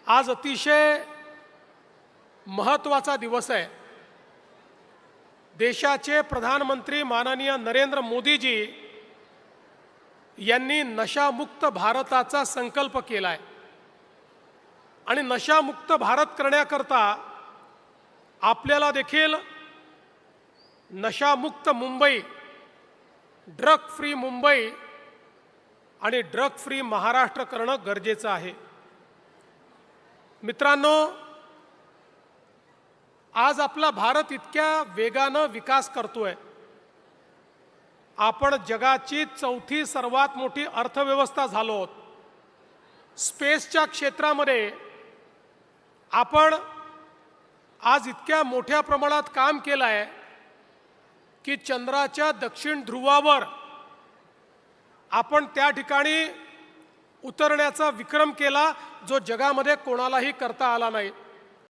आज अतिशय महत्त्वाचा दिवस आहे। देशाचे प्रधानमंत्री माननीय नरेंद्र मोदीजी यांनी नशामुक्त भारताचा संकल्प केला आहे आणि नशामुक्त भारत करण्याकरता आपल्याला देखील नशामुक्त मुंबई, ड्रग फ्री मुंबई आणि ड्रग फ्री महाराष्ट्र करणं गरजेचं आहे। मित्रांनो, आज आपला भारत इतक्या वेगानं विकास करतोय। आपण जगाची चौथी सर्वात मोठी अर्थव्यवस्था झालो आहोत। स्पेसच्या क्षेत्रामध्ये आपण आज इतक्या मोठ्या प्रमाणात काम केलं आहे की चंद्राच्या दक्षिण ध्रुवावर आपण त्या ठिकाणी उतरण्याचा विक्रम केला जो जगामध्ये कोणालाही करता आला नाही।